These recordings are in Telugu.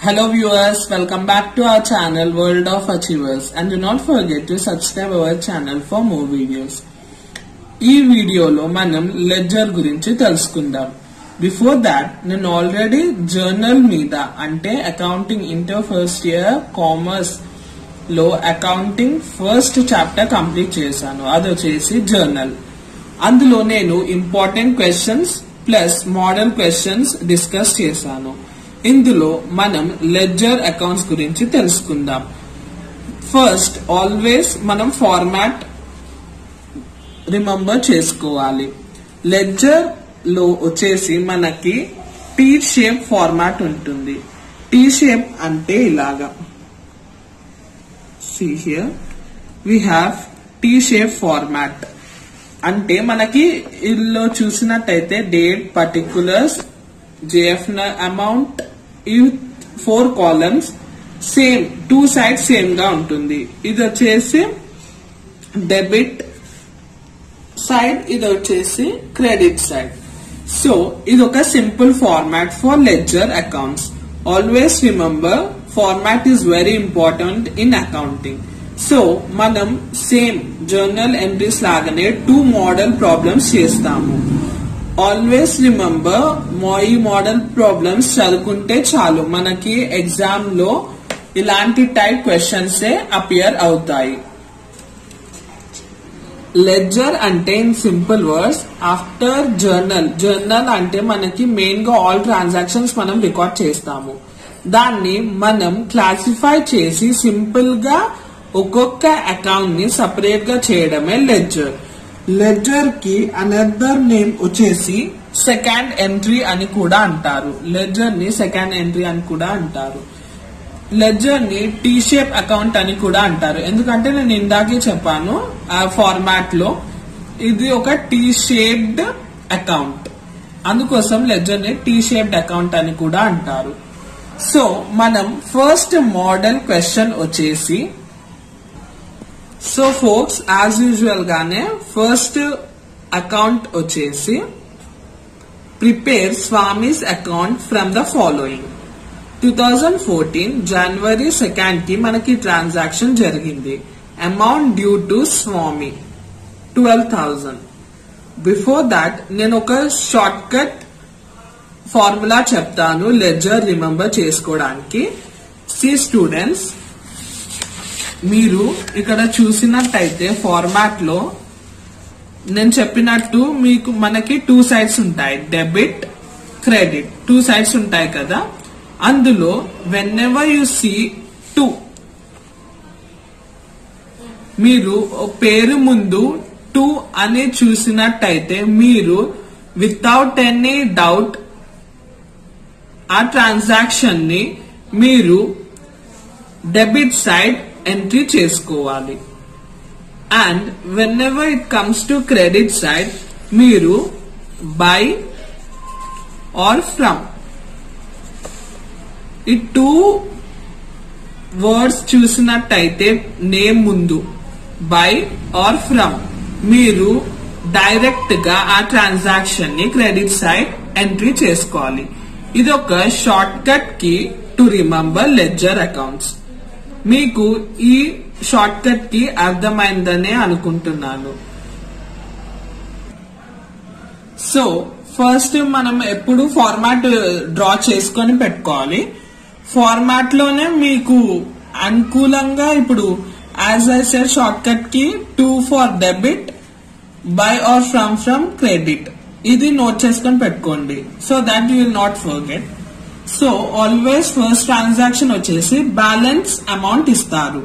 Hello viewers, welcome back to our channel World of Achievers and do not forget to subscribe our channel for more videos. ఈ వీడియోలో మనం లెడ్జర్ గురించి తెలుసుకుందాం. బిఫోర్ దాట్ నేను ఆల్రెడీ జర్నల్ మీద అంటే accounting inter first year commerce లో అకౌంటింగ్ ఫస్ట్ చాప్టర్ కంప్లీట్ చేశాను. అది వచ్చేసి జర్నల్. అందులో నేను important questions plus model questions discuss చేశాను. ఇందులో మనం లెడ్జర్ అకౌంట్స్ గురించి తెలుసుకుందాం. ఫస్ట్ ఆల్వేస్ మనం ఫార్మాట్ రిమెంబర్ చేసుకోవాలి. లెడ్జర్ లో వచ్చేసి మనకి టీ షేప్ ఫార్మాట్ ఉంటుంది. టీ షేప్ అంటే ఇలాగా. See here we have tea shape format. అంటే మనకి ఇందులో చూసినట్టయితే డేట్, పర్టికులర్స్, JF అమౌంట్, ఈ 4 కాలమ్స్ సేమ్ 2 సైడ్స్ సేమ్ గా ఉంటుంది. ఇది వచ్చేసి డెబిట్ సైడ్, ఇది వచ్చేసి క్రెడిట్ సైడ్. సో ఇది ఒక simple format for ledger accounts. Always remember format is very important in accounting. So మనం సేమ్ జర్నల్ ఎంట్రీస్ లాగానే 2 మోడల్ ప్రాబ్లమ్స్ చేస్తాము. ఆల్వేస్ రిమెంబర్ ఈ మోడల్ ప్రాబ్లమ్స్ చదువుకుంటే చాలు, మనకి ఎగ్జామ్ లో ఇలాంటి టైప్ క్వశ్చన్స్ అపియర్ అవుతాయి. లెడ్జర్ అంటే in simple words after journal. Journal అంటే మనకి మెయిన్ గా ఆల్ ట్రాన్సాక్షన్స్ మనం రికార్డ్ చేస్తాము. దాన్ని మనం క్లాసిఫై చేసి సింపుల్ గా ఒక్కొక్క అకౌంట్ ని సపరేట్ గా చేయడమే లెడ్జర్. లెడ్జర్ కి అనదర్ నేమ్ వచ్చేసి సెకండ్ ఎంట్రీ అని కూడా అంటారు. లెడ్జర్ ని సెకండ్ ఎంట్రీ అని కూడా అంటారు. లెడ్జర్ ని టీ షేప్ అకౌంట్ అని కూడా అంటారు. ఎందుకంటే నేను ఇందాకే చెప్పాను ఆ ఫార్మాట్ లో ఇది ఒక టీ షేప్డ్ అకౌంట్, అందుకోసం లెడ్జర్ ని టీ షేప్డ్ అకౌంట్ అని కూడా అంటారు. సో మనం ఫస్ట్ మోడల్ క్వశ్చన్ వచ్చేసి, సో ఫోక్స్ యాజ్ యూజువల్ గానే ఫస్ట్ అకౌంట్ వచ్చేసి prepare Swami's account from the following. 2014 జనవరి 2 కి మనకి ట్రాన్సాక్షన్ జరిగింది. Amount due to Swami 12,000. Before that నేను ఒక షార్ట్ కట్ ఫార్ములా చెప్తాను లెడ్జర్ రిమెంబర్ చేసుకోవడానికి. సి స్టూడెంట్స్, మీరు ఇక్కడ చూసినట్టయితే ఫార్మాట్ లో నేను చెప్పినట్టు మీకు మనకి 2 సైడ్స్ ఉంటాయి, డెబిట్, క్రెడిట్, 2 సైడ్స్ ఉంటాయి కదా. అందులో వెన్ ఎవర్ యు సీ 2, మీరు పేరు ముందు 2 అని చూసినట్టయితే మీరు వితౌట్ ఎనీ డౌట్ ఆ ట్రాన్సాక్షన్ ని మీరు డెబిట్ సైడ్ ఎంట్రీ చేసుకోవాలి. And when ever it comes to credit side మీరు బై ఆర్ ఫ్రమ్ ఈ 2 వర్డ్స్ చూసినట్టయితే నేమ్ ముందు బై ఆర్ ఫ్రమ్ మీరు డైరెక్ట్ గా ఆ ట్రాన్సాక్షన్ ని క్రెడిట్ సైడ్ ఎంట్రీ చేసుకోవాలి. ఇది ఒక షార్ట్ కట్ కి టు రిమెంబర్ లెడ్జర్ అకౌంట్స్. మీకు ఈ షార్ట్ కట్ కి అర్థమైందనే అనుకుంటున్నాను. సో ఫస్ట్ మనం ఎప్పుడు ఫార్మాట్ డ్రా చేసుకొని పెట్టుకోవాలి. ఫార్మాట్ లోనే మీకు అనుకూలంగా ఇప్పుడు as I said short cut కి 2 for debit, by or from credit, ఇది నోట్ చేసుకొని పెట్టుకోండి so that you will not forget. So always first transaction వచ్చేసి బ్యాలెన్స్ అమౌంట్ ఇస్తారు.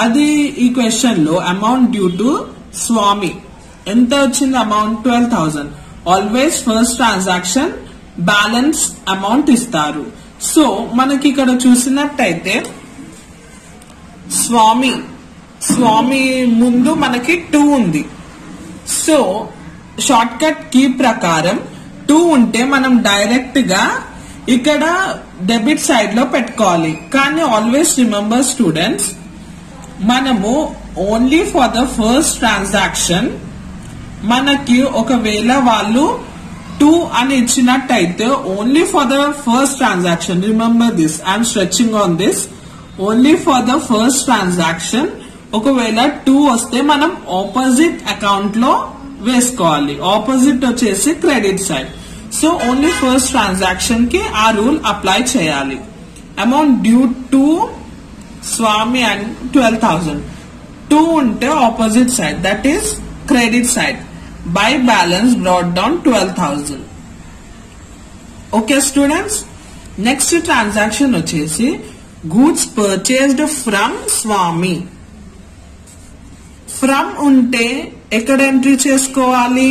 అది ఈ క్వశ్చన్ లో అమౌంట్ డ్యూ టు స్వామి ఎంత వచ్చింది amount 12,000. Always first transaction balance amount ఇస్తారు. సో మనకి ఇక్కడ చూసినట్టయితే స్వామి ముందు మనకి 2 ఉంది. సో షార్ట్ కట్ కీ ప్రకారం 2 ఉంటే మనం డైరెక్ట్ గా ఇక్కడ డెబిట్ సైడ్ లో పెట్టుకోవాలి. కానీ ఆల్వేస్ రిమెంబర్ స్టూడెంట్స్, మనము only for the first transaction మనకి ఒకవేళ వాళ్ళు 2 అని ఇచ్చినట్టయితే only for the first transaction, remember this, I'm stretching on this, only for the first transaction ఒకవేళ 2 వస్తే మనం ఆపోజిట్ అకౌంట్ లో వేసుకోవాలి. ఆపోజిట్ వచ్చేసి credit side. So only first transaction కి ఆ రూల్ అప్లై చేయాలి. Amount due to Swami and 12,000. 2 ఉంటే opposite side, that is credit side. By balance brought down 12,000. Okay students, next transaction వచ్చేసి goods purchased from Swami. From ఉంటే ఎక్కడ ఎంట్రీ చేసుకోవాలి?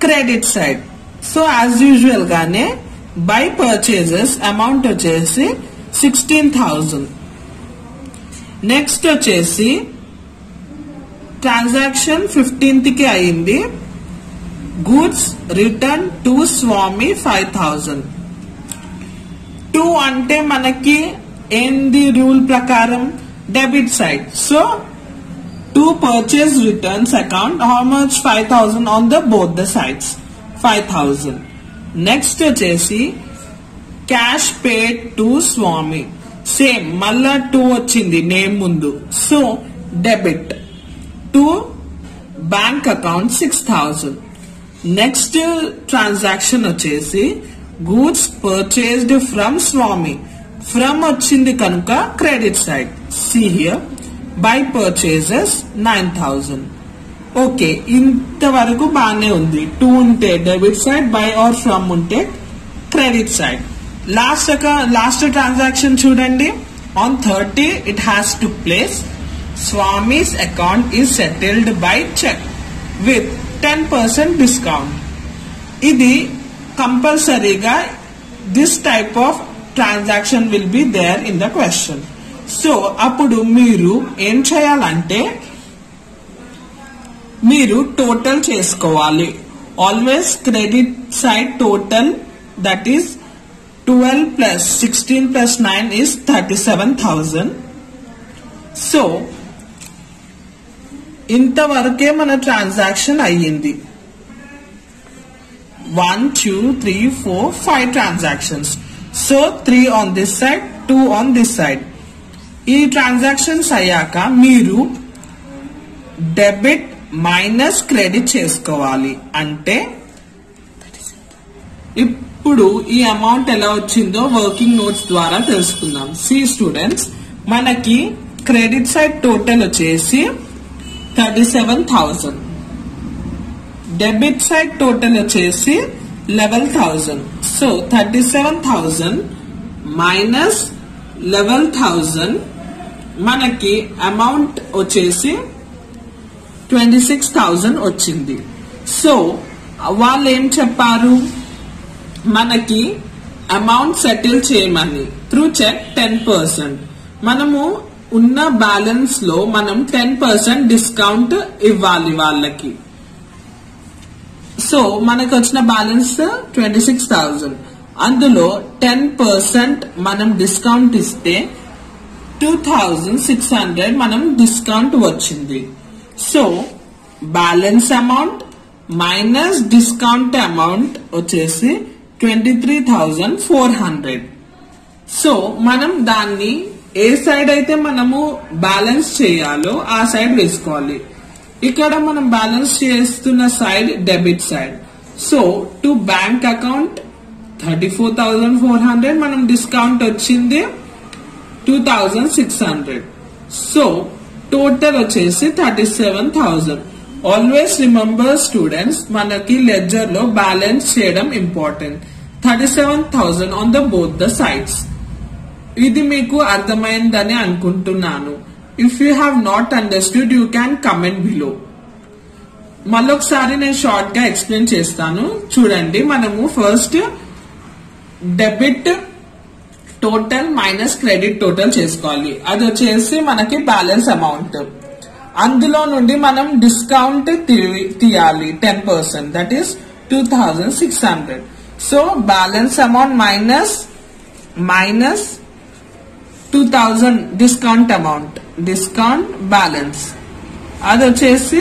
Credit side. So as usual గానే బై పర్చేజెస్ అమౌంట్ వచ్చేసి 16,000. నెక్స్ట్ వచ్చేసి ట్రాన్సాక్షన్ 15th కి అయింది. గూడ్స్ రిటర్న్ టు స్వామి 5,000. 2 అంటే మనకి ఏంది రూల్ ప్రకారం? Debit side. So 2 purchase returns account, how much? 5,000 on the both the sides, 5,000. Next వచ్చేసి cash paid to Swami. Same మళ్ళా 2 వచ్చింది నేమ్ ముందు. So debit to bank account 6,000. Next transaction వచ్చేసి goods purchased from Swami. From వచ్చింది కనుక credit side. See here by purchases 9,000. Okay, ఇంతవరకు బాగానే ఉంది. 2 ఉంటే debit side, by or from ఉంటే క్రెడిట్ సైడ్. లాస్ట్ ట్రాన్సాక్షన్ చూడండి. On 30 it has to place. Swami's account is settled by check with 10% discount. ఇది కంపల్సరీగా this type of transaction will be there in the question. So అప్పుడు మీరు ఏం చేయాలంటే మీరు టోటల్ చేసుకోవాలి. Always credit side total, that is 12 plus 16 plus 9 is 37,000. So ఇంతవరకే మన ట్రాన్సాక్షన్ అయ్యింది. 1 2 3 4 5 transactions. So 3 on this side, 2 on this side. ఈ ట్రాన్సాక్షన్స్ అయ్యాక మీరు డెబిట్ మైనస్ క్రెడిట్ చేసుకోవాలి. అంటే ఇప్పుడు ఈ అమౌంట్ ఎలా వచ్చిందో వర్కింగ్ నోట్స్ ద్వారా తెలుసుకుందాం. సి స్టూడెంట్స్, మనకి క్రెడిట్ సైడ్ టోటల్ వచ్చేసి 37,000. డెబిట్ సైడ్ టోటల్ వచ్చేసి 11,000. సో 37,000 మైనస్ 11,000 మనకి అమౌంట్ వచ్చేసి 26,000 వచ్చింది. సో వాళ్ళు ఏం చెప్పారు? మనకి అమౌంట్ సెటిల్ చేయమని త్రూ చెక్ 10%. మనము ఉన్న బ్యాలెన్స్ లో మనం 10% డిస్కౌంట్ ఇవ్వాలి వాళ్ళకి. సో మనకు వచ్చిన బ్యాలెన్స్ 26,000. అందులో 10% మనం డిస్కౌంట్ ఇస్తే 2,600 మనం డిస్కౌంట్ వచ్చింది. So balance amount minus discount amount వచ్చేసి 23,400. సో మనం దాన్ని ఏ సైడ్ అయితే మనము బ్యాలెన్స్ చేయాలో ఆ సైడ్ వేసుకోవాలి. ఇక్కడ మనం బ్యాలెన్స్ చేస్తున్న side debit side. So to bank account 34,400, మనం డిస్కౌంట్ వచ్చింది 2,600. సో టోటల్ వచ్చేసి 37,000. ఆల్వేస్ రిమెంబర్ స్టూడెంట్స్, మనకి లెడ్జర్ లో బ్యాలెన్స్ చేయడం important. 37,000 on the both the sides. ఇది మీకు అర్థమైందని అనుకుంటున్నాను. If you have not understood you can comment below. మళ్ళొకసారి నేను షార్ట్ గా ఎక్స్ప్లెయిన్ చేస్తాను చూడండి. మనము first debit total minus credit total చేసుకోవాలి. అది వచ్చేసి మనకి బ్యాలెన్స్ అమౌంట్. అందులో నుండి మనం డిస్కౌంట్ తీయాలి 10%, that is 2,600. So balance amount minus 2,000 discount amount, discount balance అది వచ్చేసి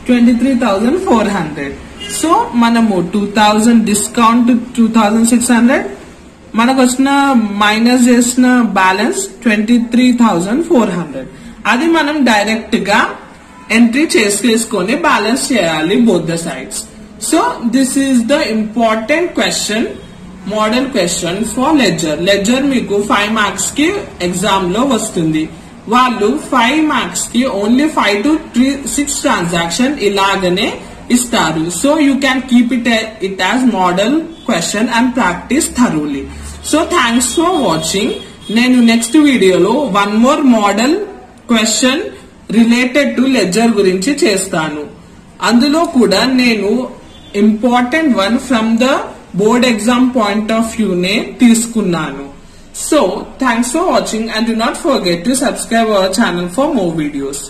23,400. సో మనము 2000 డిస్కౌంట్ 2600, మనకు వచ్చిన మైనస్ చేసిన బ్యాలెన్స్ 23,400. అది మనం డైరెక్ట్ గా ఎంట్రీ చేసుకొని బ్యాలెన్స్ చేయాలి both the sides. So this is the important question, model question for ledger. Ledger మీకు 5 మార్క్స్ కి ఎగ్జామ్ లో వస్తుంది. వాళ్ళు 5 మార్క్స్ కి ఓన్లీ 5 to 6 ట్రాన్సాక్షన్ ఇలాగనే ఇస్తారు. So you can keep it as model question and practice thoroughly. So thanks for watching. నేను నెక్స్ట్ వీడియోలో 1 more model question related to ledger గురించి చేస్తాను. అందులో కూడా నేను important one from the board exam point of view నే తీసుకున్నాను. So thanks for watching and do not forget to subscribe our channel for more videos.